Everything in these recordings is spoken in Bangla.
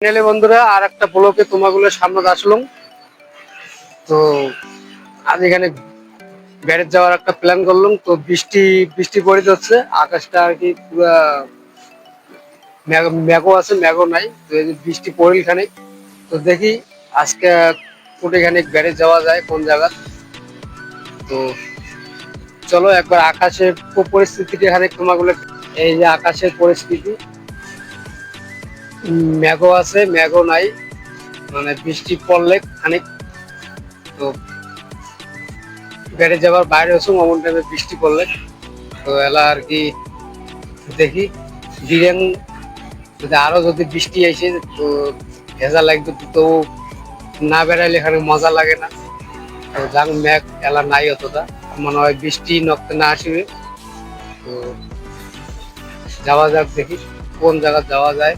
ফাইনালি বন্ধুরা আর একটা ব্লকে তোমাগুলো সামনে আসলাম। তো আজ এখানে বেড়ে যাওয়ার একটা প্ল্যান করলাম। তো বৃষ্টি বৃষ্টি পড়ে যাচ্ছে, আকাশটা আর কি পুরা মেঘও আছে মেঘও নাই। তো এই যে বৃষ্টি পড়ল খানিক, তো দেখি আজকে কোটিখানি বেড়ে যাওয়া যায় কোন জায়গা। তো চলো একবার আকাশের পরিস্থিতিটা খানিক তোমাগুলো। এই যে আকাশের পরিস্থিতি, মেঘও আছে মেঘও নাই, মানে বৃষ্টি পড়লে খানিক তো বেড়ে যাবার বাইরে হচ্ছে অমন টাইমে বৃষ্টি পড়লে। তো এলা আর কি দেখি দিলেন যদি আরো যদি বৃষ্টি আইসে তো ভেজা লাগবে, তো না বেড়াইলে এখানে মজা লাগে না। তো যাক মেঘ এলা নাই অতটা, মনে হয় বৃষ্টি নকতে না আসবে। তো যাওয়া যাক, দেখি কোন জায়গা যাওয়া যায়।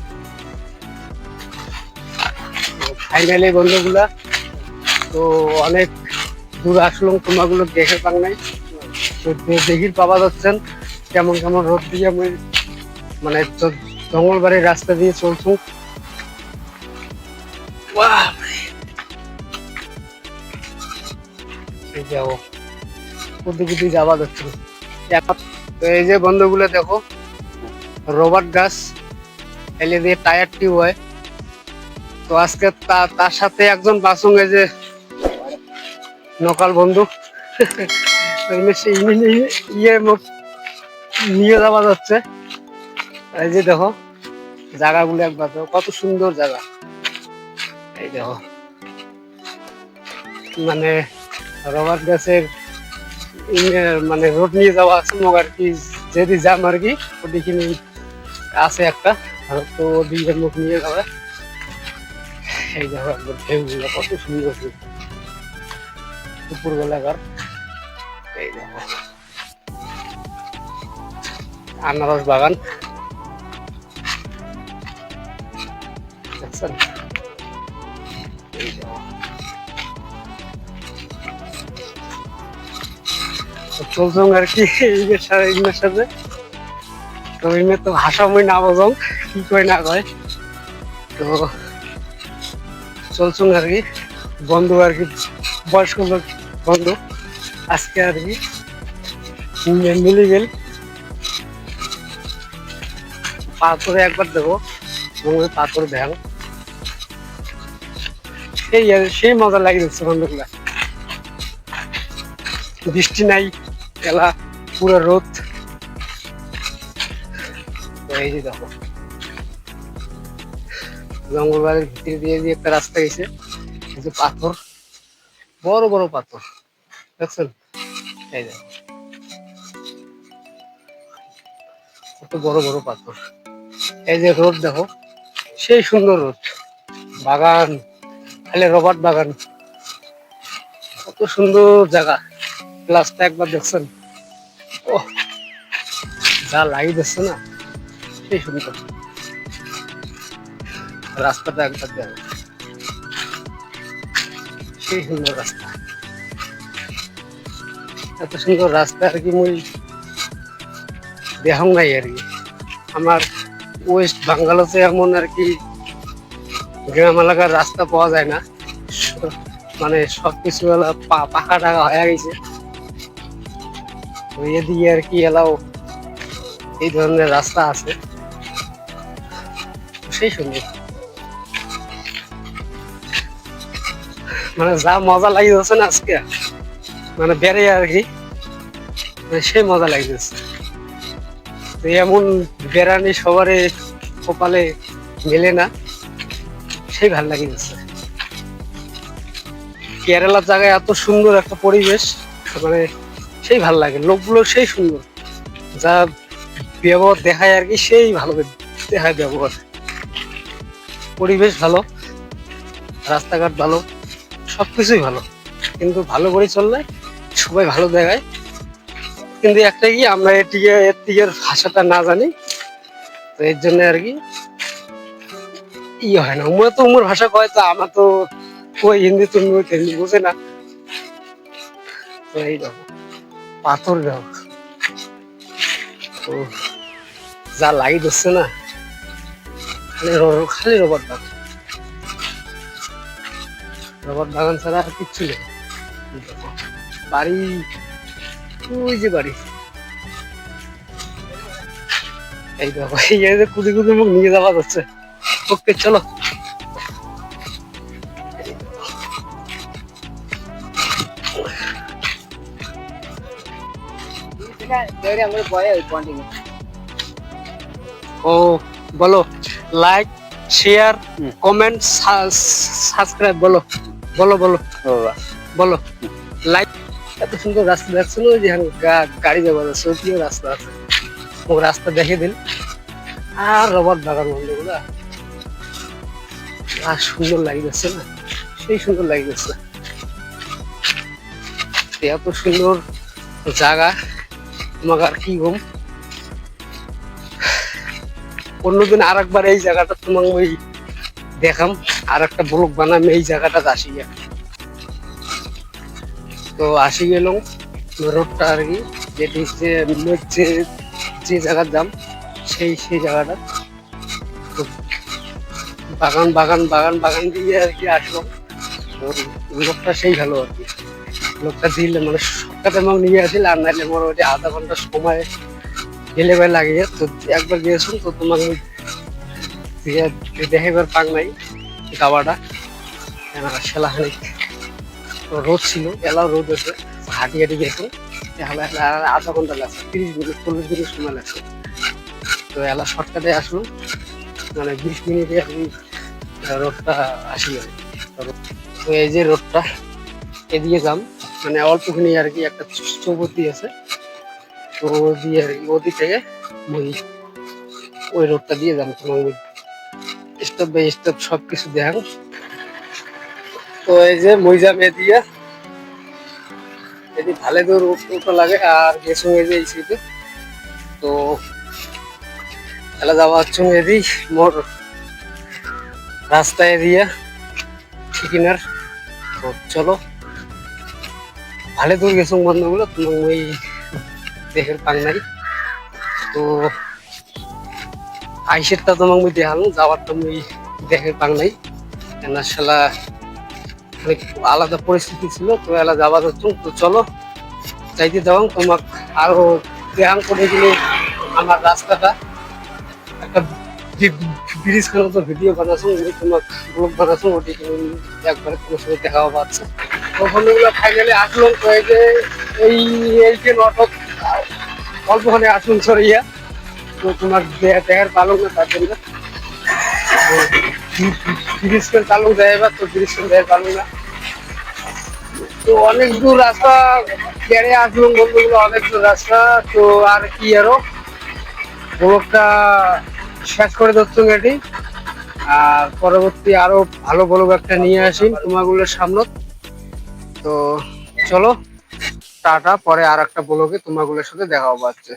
ফাইনালি বন্ধুগুলা তো অনেক দূর আসলাম, তোমাগুলো দেখে পান নাই। তো দেখির পাওয়া যাচ্ছেন কেমন কেমন রোদ দিয়ে আমি মানে জঙ্গল বাড়ির রাস্তা দিয়ে চলছো। যাবো কোথায় যাওয়া যাচ্ছে। তো এই যে বন্ধুগুলো দেখো, রবার্ট গাছ এলে দিয়ে টায়ার টিউব হয়। তো আজকে তার সাথে একজন বাসুং, এই যে নকাল বন্ধু ইয়ে নিয়ে যাওয়া যাচ্ছে। এই যে দেখো জায়গাগুলো একবার দেখো, কত সুন্দর জায়গা। এই দেখো মানে রবার্ট গাছের মানে রোড নিয়ে যাওয়া আছে মোক আর কি, যদি যাম আর কি ওদিকে আছে একটা, তো ওদিকে মুখ নিয়ে যাবে। এই দেখো একবার ঢেউগুলো কত সুন্দর দুপুর বেলাকার। এই দেখো আনারস বাগান দেখছেন। চলছ আর কি ইমের সাথে। তো ইমের তো ভাষা মই না বোঝং কি কয় না কয়। তো চলছ আর কি বন্ধু আর কি, বয়স্ক লোক বন্ধু আজকে আর কি মিলে গেল। পাথরে একবার দেখো, পাথর ভ্যাং সেই মজা লাগে দিচ্ছে বন্ধুগুলা। বৃষ্টি নাই, এলা পুরো রোদ। এই যে দেখো জঙ্গল বাড়ির ভিতরে দিয়ে দিয়ে একটা রাস্তা গেছে, পাথর বড় বড় পাথর দেখছেন। এই দেখো কত বড় বড় পাথর। এই যে রোড দেখো, সেই সুন্দর রোড, বাগান খালি রবার্ট বাগান, কত সুন্দর জায়গা। প্লাসটা একবার দেখছেন, ও যা লাগি দিচ্ছে না, সেই সুন্দর রাস্তাটা একবার দেখো, সেই সুন্দর রাস্তা। এত সুন্দর রাস্তা আর কি মুই দেখাও নাই আর কি। আমার ওয়েস্ট বাঙ্গালোতে এমন আর কি গ্রাম এলাকার রাস্তা পাওয়া যায় না, মানে সবকিছু পাকা টাকা হয়ে গেছে। এদিকে আর কি এলাও এই ধরনের রাস্তা আছে, সেই সুন্দর। মানে যা মজা লাগে যাচ্ছে না আজকে, মানে বেড়ে আর কি সেই মজা লাগে যাচ্ছে। তো এমন বেড়ানি সবারে কপালে মেলে না, সেই ভাল লাগে যাচ্ছে। কেরালার জায়গায় এত সুন্দর একটা পরিবেশ, মানে সেই ভাল লাগে, লোকগুলো সেই সুন্দর, যা ব্যবহার দেখায় আর কি সেই ভালো দেখায় ব্যবহার। পরিবেশ ভালো, রাস্তাঘাট ভালো, সবকিছুই ভালো, কিন্তু ভালো করে চললে সবাই ভালো দেখায়। কিন্তু একটা কি আমরা এর থেকে ভাষাটা না জানি, তো এর জন্য আর কি হয় না। উমরা তো উমর ভাষা কয়, তো আমার তো ওই হিন্দি তুমি হিন্দি বুঝে না। তো এই দেখো পাথর দেখো, তো যা লাগি দিচ্ছে না, খালি খালি রবার পাথর। রবার বাগান ছাড়া আর কিচ্ছু নেই। বাড়ি, ওই যে বাড়ি, এই দেখো এই যে কুদি কুদি মুখ নিয়ে যাওয়া যাচ্ছে। ওকে চলো। ও বলো, লাইক, শেয়ার, কমেন্ট, সাবস্ক্রাইব, বলো বলো বলো বলো। লাইক, এত সুন্দর রাস্তা দেখছো না, যেখানে গাড়ি যাওয়া যাচ্ছে ওইটিও রাস্তা আছে, ও রাস্তা দেখে দিন। আর রবার বাগান বন্ধুগুলা আর সুন্দর লাগিয়েছে না, সেই সুন্দর লাগিয়েছে। এত সুন্দর জায়গা, তোমাকে আর কি ঘুম। অন্যদিন আর একবার এই জায়গাটা তোমাকে ওই দেখাম, আর একটা ব্লগ বানাম এই জায়গাটা আসি গিয়া। তো আসি গেল রোডটা আর কি, যেটি যে যে জায়গার দাম সেই জায়গাটা। তো বাগান বাগান বাগান বাগান দিয়ে আর কি আসলাম। লোকটা সেই ভালো আর কি, লোকটা দিলে মানে সকালে আমাকে নিয়ে আসলে, আর নাইলে মোটামুটি আধা ঘন্টা সময় গেলে ভাই লাগে। তো একবার গিয়েছো তো তোমাকে দেখাবার পাক নাই গাওয়াটা, সেলাখানি রোদ ছিল, এলাও রোদ আছে। হাঁটি হাঁটি গেছো আধা ঘন্টা লাগছে, 30 মিনিট 40 মিনিট সময় লাগছে। তো এলা শর্টকাটে আসলো, মানে 20 মিনিটে আমি রোডটা আসি যাবে। তো এই যে রোডটা এদিকে যাম, মানে অল্পখানি আর কি একটা চৌপতি আছে, তো দিয়ে আর কি ওদিক থেকে ওই রোডটা দিয়ে যাম। তোমার স্টেপ বাই স্টেপ সবকিছু দেখান। তো এই যে মইজাম এদিকে, এদি ভালো দূর উল্টো লাগে আর গেছো এই যে এই সাইডে। তো এলা যাওয়া হচ্ছে এদি মোর রাস্তা এরিয়া ঠিকিনার। তো চলো, ভালো দূর গেছো বন্ধুগুলো, তোমার ওই দেখের পাং নাই। তো আইসেরটা তোমাকে মুই দেখালাম, যাওয়ারটা মুই দেখের পাং নাই, কেন শালা অনেক আলাদা পরিস্থিতি ছিল। তো এলা যাওয়া যাচ্ছ। তো চলো যাইতে দাও, তোমাক আরো দেখান করে গেলে আমার রাস্তাটা একটা ব্রিজ খানো তো ভিডিও বানাচ্ছো, তোমাক ব্লগ বানাচ্ছো, ওটি একবারে তোমার সাথে দেখাও পাচ্ছে। তো বন্ধুগুলো ফাইনালি আসলাম। তো এই যে এই যে নাটক অল্পখানে আসুন সরিয়া, তো তোমার দেখার পালং না তার জন্য ব্রিজ করে চালু দেয়, তো ব্রিজ করে দেখার পালং না। তো অনেক দূর রাস্তা বেড়ে আসলাম বন্ধুগুলো, অনেক দূর রাস্তা। তো আর কি আরো ব্লগটা শেষ করে দিচ্ছ এটি, আর পরবর্তী আরো ভালো ব্লগ একটা নিয়ে আসি তোমাগুলোর সামনে। তো চলো টাটা, পরে আর একটা ব্লগে তোমাগুলোর সাথে দেখা হবে।